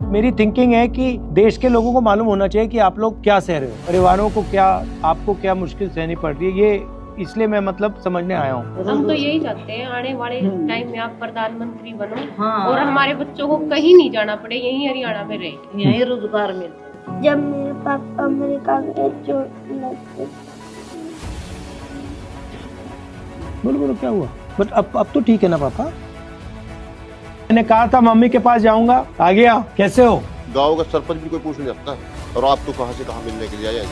मेरी थिंकिंग है कि देश के लोगों को मालूम होना चाहिए कि आप लोग क्या सह रहे हो, परिवारों को क्या, आपको क्या मुश्किल सहनी पड़ रही है, ये इसलिए मैं मतलब समझने आया हूँ। हम तो यही चाहते हैं आने वाले टाइम में आप प्रधानमंत्री बनो और हमारे बच्चों को कहीं नहीं जाना पड़े, यहीं हरियाणा में रहे, यहीं रोजगार मिले। जब मेरे पापा अमेरिका गए चोट लग बोलो बोलो क्या हुआ? बट अब तो ठीक है ना पापा? मैंने कहा था मम्मी के पास जाऊंगा, आ गया। कैसे हो? गांव का सरपंच भी कोई पूछ नहीं सकता, और आप तो कहां से कहां मिलने के लिए आए हैं।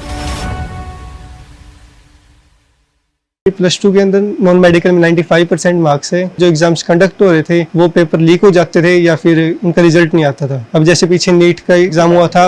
+2 के अंदर नॉन मेडिकल में 95% मार्क्स है। जो एग्जाम्स कंडक्ट हो रहे थे वो पेपर लीक हो जाते थे या फिर उनका रिजल्ट नहीं आता था। अब जैसे पीछे नीट का एग्जाम हुआ था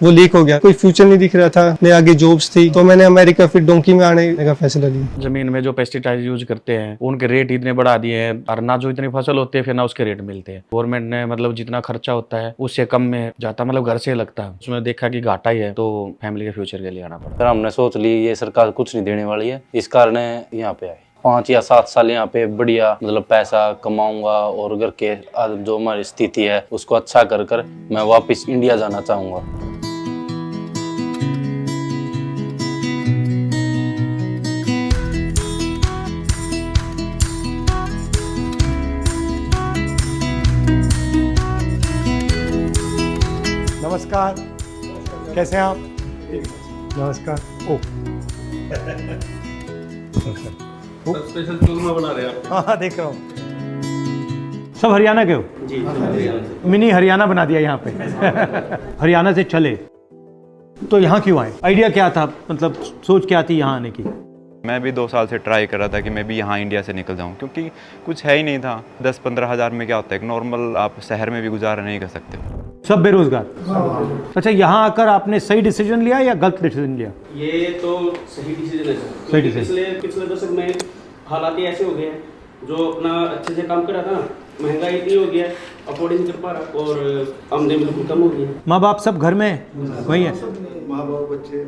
वो लीक हो गया, कोई फ्यूचर नहीं दिख रहा था, न आगे जॉब्स थी, तो मैंने अमेरिका फिर डोंकी में आने का फैसला लिया। जमीन में जो पेस्टिसाइड यूज करते हैं उनके रेट इतने बढ़ा दिए हैं, और ना जो इतनी फसल होती है फिर ना उसके रेट मिलते हैं। गवर्नमेंट ने मतलब जितना खर्चा होता है उससे कम में जाता, मतलब घर से लगता है, उसमें देखा कि घाटा ही है, तो फैमिली के फ्यूचर के लिए आना पड़ा। फिर हमने सोच ली ये सरकार कुछ नहीं देने वाली है, इस कारण यहाँ पे आए। 5 या 7 साल यहाँ पे बढ़िया मतलब पैसा कमाऊंगा और घर के जो हमारी स्थिति है उसको अच्छा कर कर मैं वापस इंडिया जाना चाहूंगा। नमस्कार, कैसे हैं आप? नमस्कार। ओ स्पेशल चूरमा बना रहे हैं आप? हाँ देख रहा हूँ। सब हरियाणा के हो? जी। मिनी हरियाणा बना दिया यहाँ पे। हरियाणा से चले तो यहाँ क्यों आए? आइडिया क्या था, मतलब सोच क्या थी यहाँ आने की? मैं भी 2 साल से ट्राई कर रहा था कि मैं भी यहाँ इंडिया से निकल जाऊँ, क्योंकि कुछ है ही नहीं था। 10-15 हज़ार में क्या होता है, एक नॉर्मल आप शहर में भी गुजारा नहीं कर सकते हो। सब बेरोजगार। अच्छा, यहाँ आकर आपने सही डिसीजन लिया या गलत डिसीजन लिया? ये तो सही डिसीजन है सर। सही डिसीजन। पिछले दशक में हालात ही ऐसे हो गए हैं, जो अपना अच्छे से काम कर रहा था ना, महंगाई इतनी हो गई है, अफोर्ड नहीं कर पा रहा, और आमदनी बिल्कुल कम हो गई है। माँ बाप सब घर में वही है? माँ बाप बच्चे।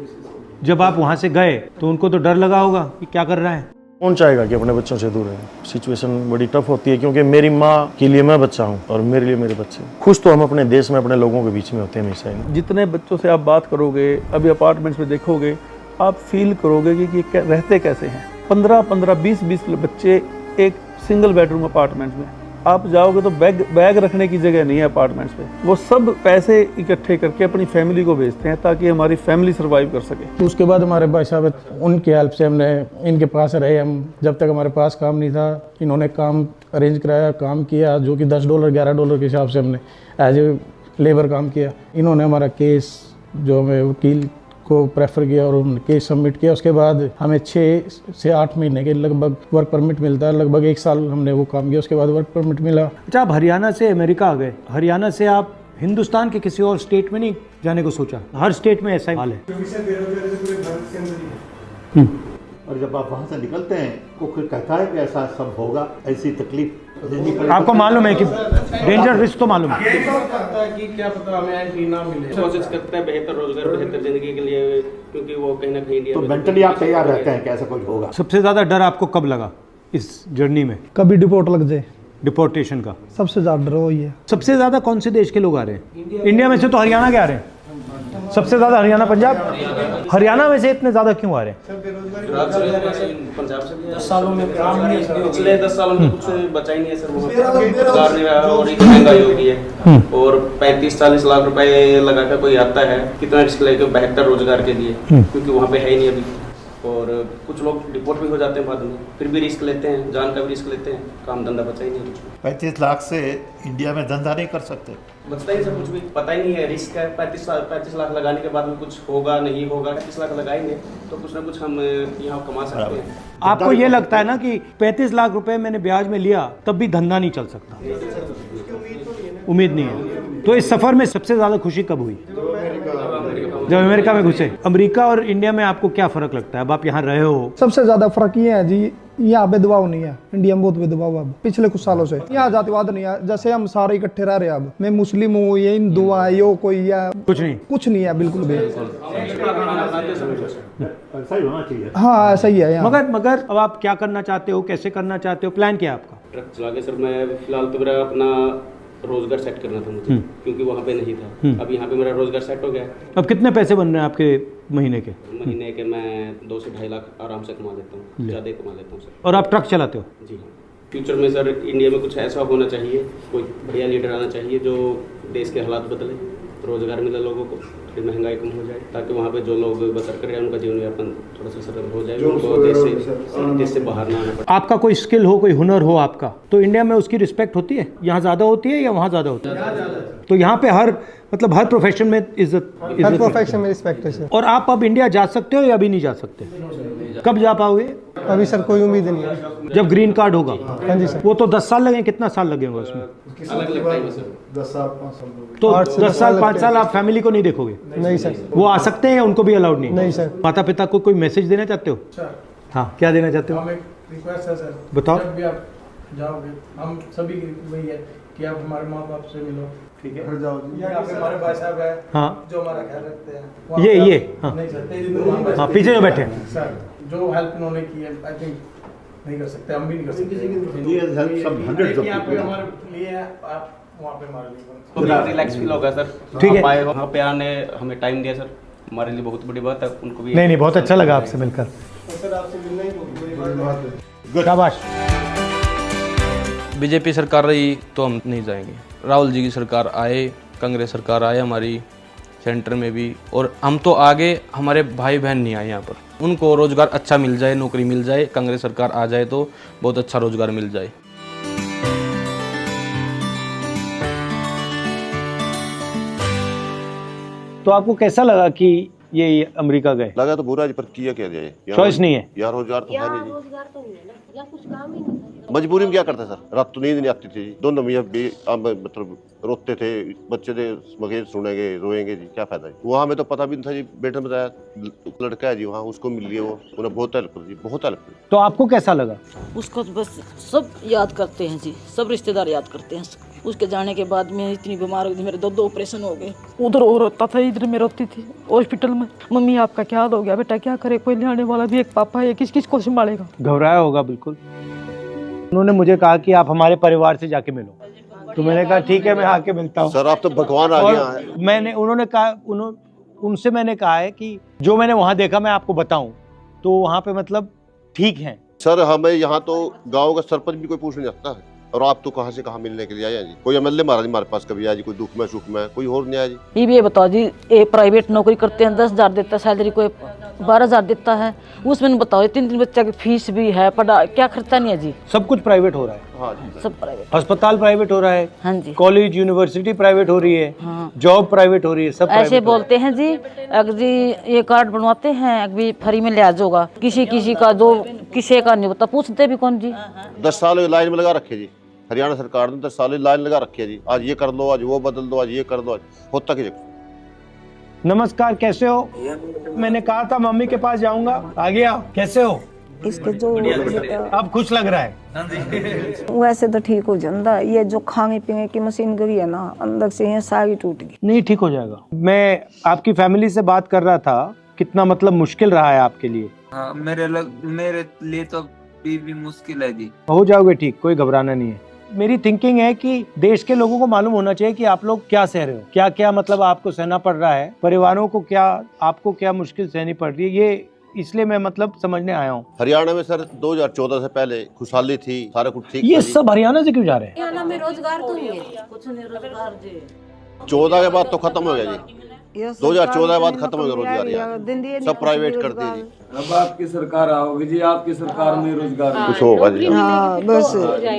जब आप वहाँ से गए तो उनको तो डर लगा होगा कि क्या कर रहा है? कौन चाहेगा कि अपने बच्चों से दूर रहे? सिचुएशन बड़ी टफ होती है, क्योंकि मेरी माँ के लिए मैं बच्चा हूँ और मेरे लिए मेरे बच्चे। खुश तो हम अपने देश में अपने लोगों के बीच में होते हैं हमेशा ही। जितने बच्चों से आप बात करोगे, अभी अपार्टमेंट्स में देखोगे, आप फील करोगे कि रहते कैसे हैं। 15-15, 20-20 बच्चे एक सिंगल बेडरूम अपार्टमेंट्स में। आप जाओगे तो बैग रखने की जगह नहीं है अपार्टमेंट्स पे। वो सब पैसे इकट्ठे करके अपनी फैमिली को भेजते हैं ताकि हमारी फैमिली सर्वाइव कर सके। उसके बाद हमारे भाई साहब, उनकी हेल्प से हमने इनके पास रहे। हम जब तक हमारे पास काम नहीं था, इन्होंने काम अरेंज कराया, काम किया, जो कि $10 $11 के हिसाब से हमने एज ए लेबर काम किया। इन्होंने हमारा केस, जो हमें वकील को प्रेफर किया और उन्होंने केस सबमिट किया। उसके बाद हमें 6 से 8 महीने के लगभग वर्क परमिट मिलता है। लगभग 1 साल हमने वो काम किया, उसके बाद वर्क परमिट मिला। अच्छा, आप हरियाणा से अमेरिका आ गए। हरियाणा से आप हिंदुस्तान के किसी और स्टेट में नहीं जाने को सोचा? हर स्टेट में ऐसा ही हाल है। और जब आप वहाँ से निकलते हैं तो फिर कहता है कि ऐसा सब होगा, ऐसी तकलीफ। आपको मालूम है कि डेंजर, रिस्क तो मालूम है कि क्या पता हमें एंट्री ना मिले। कोशिश करता है बेहतर रोजगार, बेहतर जिंदगी के लिए, क्योंकि वो कहीं ना कहीं इंडिया तो मेंटली आप तैयार रहते हैं कि ऐसा कुछ होगा। सबसे ज्यादा डर आपको कब लगा इस जर्नी में? कभी डिपोर्ट लग जाए, डिपोर्टेशन का सबसे ज्यादा डर वही है। सबसे ज्यादा कौन से देश के लोग आ रहे हैं? इंडिया में से तो हरियाणा के आ रहे हैं सबसे ज्यादा। हरियाणा, पंजाब। हरियाणा में से इतने ज्यादा क्यों आ रहे हैं? पंजाब से 10 सालों में पिछले 10 सालों में कुछ बचा ही नहीं है सर। रोजगार नहीं रहा और इतनी महंगाई हो गई है, और 35-40 लाख रुपए लगा कर कोई आता है, कितना रिस्क लेके बेहतर रोजगार के लिए, क्योंकि वहाँ पे है ही नहीं अभी। और कुछ लोग डिपोर्ट भी हो जाते हैं बाद में, फिर भी रिस्क लेते हैं, जान का भी रिस्क लेते हैं, काम धंधा बचा ही नहीं कुछ। 35 लाख से इंडिया में धंधा नहीं कर सकते, बचता ही सब कुछ भी पता ही नहीं है, रिस्क है। 35 लाख लगाने के बाद में कुछ होगा नहीं होगा। 35 लाख लगाएंगे तो कुछ ना कुछ हम यहाँ कमा सकते हैं। आपको ये लगता है ना कि 35 लाख रुपए मैंने ब्याज में लिया तब भी धंधा नहीं चल सकता? उम्मीद नहीं है। तो इस सफर में सबसे ज्यादा खुशी कब हुई? जब अमेरिका में घुसे। अमेरिका और इंडिया में आपको क्या फर्क लगता है? अब आप यहाँ रहे हो। सबसे ज्यादा फर्क ये है जी, यहाँ भेदभाव नहीं है। इंडिया में बहुत भेदभाव है पिछले कुछ सालों से। यहाँ जातिवाद नहीं है, जैसे हम सारे इकट्ठे रह रहे हैं। अब मैं मुस्लिम हूँ, ये हिंदू है, यो कोई है, कुछ नहीं है, बिल्कुल भी। ऐसा ही होना चाहिए। हाँ ऐसा ही है यहाँ। मगर अब आप क्या करना चाहते हो, कैसे करना चाहते हो, प्लान क्या है आपका? ट्रक चला के सर मैं फिलहाल तो मेरा अपना रोजगार सेट करना था मुझे, क्योंकि वहाँ पे नहीं था। अब यहाँ पे मेरा रोजगार सेट हो गया। अब कितने पैसे बन रहे हैं आपके महीने के? महीने के मैं 2 से 2.5 लाख आराम से कमा लेता हूँ, ज़्यादा ही कमा लेता हूँ सर। और आप ट्रक चलाते हो? जी हाँ। फ्यूचर में सर इंडिया में कुछ ऐसा होना चाहिए, कोई बढ़िया लीडर आना चाहिए जो देश के हालात बदले, रोजगार मिले लोगों को, फिर महंगाई कम हो जाए, ताकि वहाँ पे जो लोग बसर कर रहे हैं उनका जीवन यापन थोड़ा सा सरल हो जाए, उनको देश से बाहर ना आना पड़े। आपका कोई स्किल हो, कोई हुनर हो आपका, तो इंडिया में उसकी रिस्पेक्ट होती है? यहाँ ज़्यादा होती है या वहाँ ज़्यादा होती है? तो यहाँ पे हर मतलब हर प्रोफेशन में इज्जत, हर प्रोफेशन में रिस्पेक्ट है सर। और आप अब इंडिया जा सकते हो या अभी नहीं जा सकते? कब जा पाओगे? अभी सर कोई उम्मीद नहीं है। जब ग्रीन कार्ड होगा? हाँ जी सर। वो तो 10 साल लगेंगे, कितना साल लगेगा उसमें? अलग-अलग टाइम है सर। 10 साल 5 साल तो 10 साल 5 साल आप फैमिली को नहीं देखोगे? नहीं सर। वो आ सकते हैं या उनको भी अलाउड नहीं? नहीं सर। माता पिता को कोई मैसेज देना चाहते हो? हाँ, क्या देना चाहते हो? हम एक रिक्वेस्ट है सर, बताओ। जब भी आप जाओगे, हम सभी की वही है कि आप हमारे माँ बाप से मिलो, ठीक है? यहाँ पे हमारे भाई साहब है, हाँ, जो हमारा ख्याल रखते हैं। ये हाँ, नहीं सर, तेजी हाँ, पीछे जो बैठे हैं सर, जो हेल्प उन्होंने की है, आई थिंक नहीं कर सकते, हम भी नहीं कर सकते। सब 100 यहाँ पे हमारे लिए है, आप वहाँ पे हमारे लिए तो रिलैक्स फील होगा सर। ठीक है। वहाँ पे आने हमें टाइम दिया सर, हमारे लिए बहुत बड़ी बात है। उनको भी नहीं बहुत अच्छा लगा आपसे मिलकर। सर आपसे मिलना ही बहुत बड़ी बात है। शाबाश। बीजेपी सरकार रही तो हम नहीं जाएंगे। राहुल जी की सरकार आए, कांग्रेस सरकार आए हमारी सेंटर में भी, और हम तो आगे, हमारे भाई बहन नहीं आए यहाँ पर, उनको रोज़गार अच्छा मिल जाए, नौकरी मिल जाए, कांग्रेस सरकार आ जाए तो बहुत अच्छा रोज़गार मिल जाए। तो आपको कैसा लगा कि ये अमेरिका गए? लगा तो बुरा जी, पर किया क्या जाए, चॉइस नहीं है यार, रोजगार तो है नहीं जी। रोजगार तो नहीं है ना, या कुछ काम ही नहीं है। मजबूरी में क्या करते सर, रात तो नींद नहीं आती थी जी। दोनों मियाँ मतलब रोते थे, बच्चे थे मगे सुनेंगे रोएंगे जी, क्या फायदा है। वहाँ में तो पता भी नहीं था जी, बेटे ने बताया लड़का है जी वहाँ, उसको मिल लिया, वो उन्हें बहुत हेल्प कर दी, बहुत हेल्प कर दी। तो आपको कैसा लगा? उसको तो बस सब याद करते हैं जी, सब रिश्तेदार याद करते हैं। उसके जाने के बाद मैं इतनी बीमार हो गई, मेरे 2 ऑपरेशन हो गए। उधर और रोता था, इधर मैं रोती थी हॉस्पिटल में। मम्मी आपका क्या हाल हो गया बेटा, क्या करे, कोई ले आने वाला भी, एक पापा है, किस किस को संभालेगा। घबराया होगा बिल्कुल। उन्होंने मुझे कहा कि आप हमारे परिवार से जाके मिलो, तो मैंने कहा ठीक है मैं आके मिलता हूँ। सर आप तो भगवान आ गया है। उन्होंने कहा, उनसे मैंने कहा है कि जो मैंने वहाँ देखा मैं आपको बताऊँ, तो वहाँ पे मतलब ठीक है। सर हमें यहाँ तो गाँव का सरपंच भी कोई पूछ नहीं सकता है, और आप तो कहाँ से कहाँ मिलने के लिए आए हैं जी। कोई एमएलए महाराज हमारे पास कभी आया जी, कोई दुख में सुख में, कोई और नहीं आया जी। ये बताओ जी, ये प्राइवेट नौकरी करते हैं, 10,000 देता है सैलरी, कोई 12,000 देता है, उसमें बताओ 3 बच्चा की फीस भी है, पढ़ा, क्या खर्चा नहीं है जी। सब कुछ प्राइवेट हो रहा है। हाँ जी, सब प्राइवेट। अस्पताल प्राइवेट हो रहा है। हाँ जी। कॉलेज यूनिवर्सिटी प्राइवेट हो रही है। हाँ। जॉब प्राइवेट हो रही है, सब ऐसे बोलते हैं जी, अगर जी ये कार्ड बनवाते हैं अभी फ्री में लिहाज होगा, किसी का जो किसी का नहीं होता, पूछते भी कौन जी। 10 साल लाइन में लगा रखे जी, हरियाणा सरकार ने 10 साल लाइन लगा रखी है जी। आज ये कर दो, आज वो बदल दो, आज ये कर दो, आज होता कि। नमस्कार, कैसे हो? मैंने कहा था मम्मी के पास जाऊंगा, आ गया। कैसे हो? इसके जो अब खुश लग रहा है? वैसे तो ठीक हो जाता, ये जो खाने पीने की मशीन गई है ना, अंदर से ये सारी टूट गई। नहीं, ठीक हो जाएगा। मैं आपकी फैमिली से बात कर रहा था, कितना मतलब मुश्किल रहा है आपके लिए। हाँ, मेरे लिए तो भी मुश्किल है जी। हो जाओगे ठीक, कोई घबराना नहीं है। मेरी थिंकिंग है कि देश के लोगों को मालूम होना चाहिए कि आप लोग क्या सह रहे हो, क्या क्या मतलब आपको सहना पड़ रहा है, परिवारों को क्या, आपको क्या मुश्किल सहनी पड़ रही है, ये इसलिए मैं मतलब समझने आया हूँ। हरियाणा में सर 2014 से पहले खुशहाली थी, सारा कुछ ठीक। ये सब हरियाणा से क्यों जा रहे हैं? हरियाणा में रोजगार तो नहीं है, कुछ नहीं रोजगार जी। 14 के बाद तो खत्म हो गया जी, 2014 के बाद खत्म हो गया रोजगार यार, सब प्राइवेट कर दी जी। अब आपकी सरकार आओगी जी, आपकी सरकार में रोजगार कुछ होगा जी। हाँ बस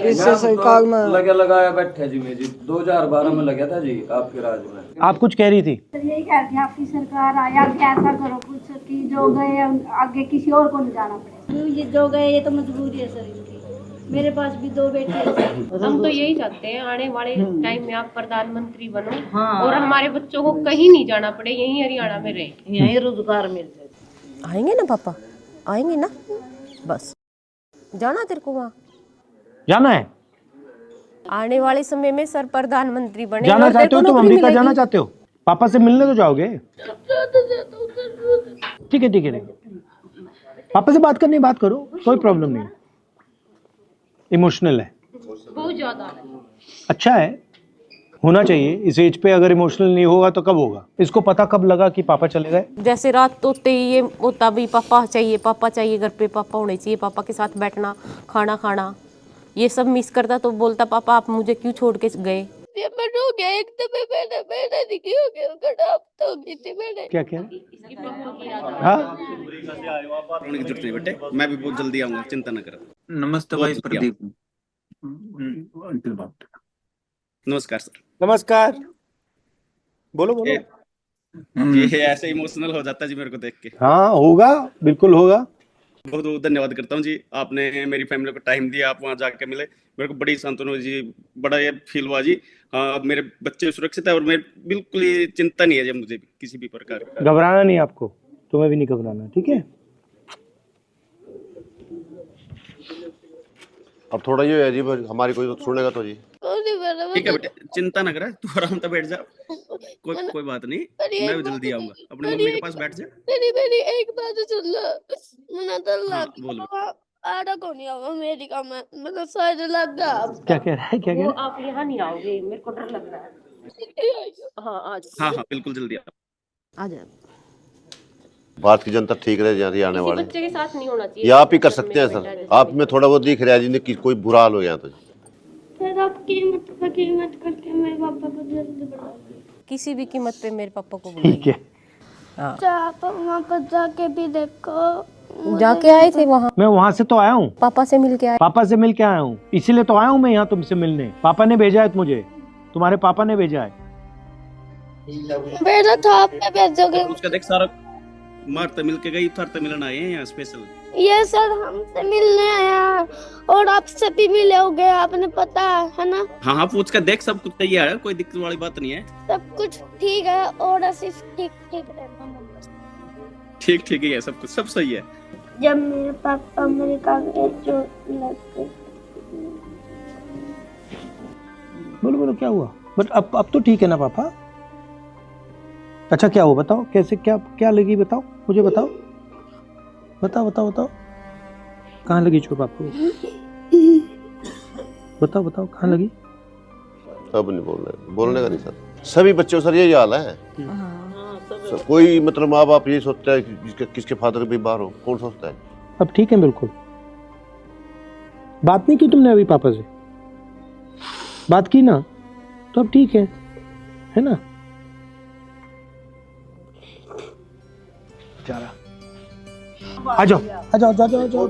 इससे सरकार में लगाया बैठे जी। मैं जी 2012 में लगा था जी आपके राज में। आप कुछ कह रही थी? यही कहते हैं आपकी सरकार आए, आगे ऐसा करो कुछ कि जो गए आगे किसी और को नहीं जाना पड़े। ये जो गए ये तो मजबूरी है सर इनकी। मेरे पास भी 2 बेटे हैं। हम तो यही चाहते हैं आने वाले टाइम में आप प्रधानमंत्री बनो। हाँ। और हमारे बच्चों को कहीं नहीं जाना पड़े, यहीं हरियाणा में रहे, यहीं रोजगार मिल जाए। आएंगे ना पापा, आएंगे ना, बस जाना तेरे को वहाँ जाना है। आने वाले समय में सर प्रधानमंत्री बने। जाना चाहते हो तुम अमेरिका, जाना चाहते हो? पापा से मिलने तो जाओगे? ठीक है ठीक है, पापा से बात करनी, बात करो, कोई प्रॉब्लम नहीं। इमोशनल है, बहुत ज्यादा। अच्छा है, होना चाहिए। इस एज पे अगर इमोशनल नहीं होगा तो कब होगा? इसको पता कब लगा कि पापा चले गए? जैसे रात होते ही ये होता भी पापा चाहिए घर पे, पापा होने चाहिए, पापा के साथ बैठना, खाना खाना, ये सब मिस करता। तो बोलता पापा आप मुझे क्यों छोड़ के गए? हो गया एकदम मैंने दिखी हो गया खराब हो गई थी मैंने। क्या क्या? रोने की जरूरत नहीं बेटे, मैं भी बहुत जल्दी आऊंगा, चिंता न कर। नमस्ते भाई प्रदीप। नमस्कार सर। नमस्कार। बोलो बोलो। ये ऐसे इमोशनल हो जाता है जी मेरे को देख के। हाँ होगा, बिल्कुल होगा। बहुत बहुत धन्यवाद करता हूँ जी, आपने मेरी फैमिली को टाइम दिया, आप वहाँ जाके मिले, मेरे को बड़ी सांत्वना हुई जी, बड़ा ये फील हुआ जी। हाँ अब मेरे बच्चे सुरक्षित है और मेरे बिल्कुल ही चिंता नहीं है जी मुझे किसी भी प्रकार की। घबराना नहीं आपको, तुम्हें भी नहीं घबराना, ठीक है? अब थोड़ा ये है जी, हमारी कोई तो सुनेगा तो जी। ठीक है बेटे, चिंता न करे, तू आराम से बैठ जा, कोई बात नहीं, मैं भी जल्दी आऊंगा। अपनी मम्मी के पास बैठ जा। मेरी एक बात सुन लो, मैंने तो बोलो। आड़ा को नहीं आऊंगा अमेरिका में, मतलब शायद लग गया। क्या कह रहा है? क्या कह वो रहा है? आप यहाँ नहीं आओगे, मेरे को डर लग रहा है। हाँ आ जाओ। हाँ बिल्कुल जल्दी आ जाओ। भारत की जनता ठीक रहे जहाँ आने किसी वाले, बच्चे के साथ नहीं होना चाहिए। ये आप ही कर सकते हैं सर। आप में थोड़ा बहुत दिख रहा है जी कि कोई बुरा हाल हो गया तो जी। फिर आप कीमत करके मेरे पापा को जल्दी बुलाओ। किसी भी कीमत पे मेरे पापा को ठीक है। आप वहाँ पर जाके भी देखो। जाके आए थे वहाँ? मैं वहाँ से तो आया हूँ, पापा से मिल के आए। पापा से मिल के आया हूँ, इसीलिए तो आया हूँ मैं यहाँ तुमसे मिलने। पापा ने भेजा है मुझे, तुम्हारे पापा ने भेजा है। बेटा था आप भेजोगे? उसका देख सारा मारते मिल के गई, उतारते मिलन आए हैं यहाँ स्पेशल। ये सर हमसे मिलने आया और आपसे भी मिले होगे, आपने पता है ना? हाँ हाँ पूछ कर देख, सब कुछ तैयार है, कोई दिक्कत वाली बात नहीं है। सब कुछ ठीक है और सिर्फ ठीक रहना। ठीक ठीक ही है, सब कुछ सब सही है। जब मेरे पापा अमेरिका गए चोट लग गई। बोलो बोलो क्या हुआ? बट अब तो ठीक है ना पापा? अच्छा क्या हुआ बताओ, कैसे क्या क्या लगी बताओ, मुझे बताओ, बताओ बताओ बताओ। कहाँ लगी चोट आपको? बताओ बताओ कहाँ लगी? अब नहीं बोलने का नहीं सर। सभी बच्चों सर यही हाल है सर। कोई मतलब माँ बाप ये सोचता है कि किसके फादर भी बाहर हो, कौन सोचता है? अब ठीक है बिल्कुल। बात नहीं की तुमने अभी पापा से? बात की ना, तो अब ठीक है ना? आ जाओ आ जाओ आ जाओ आ जाओ।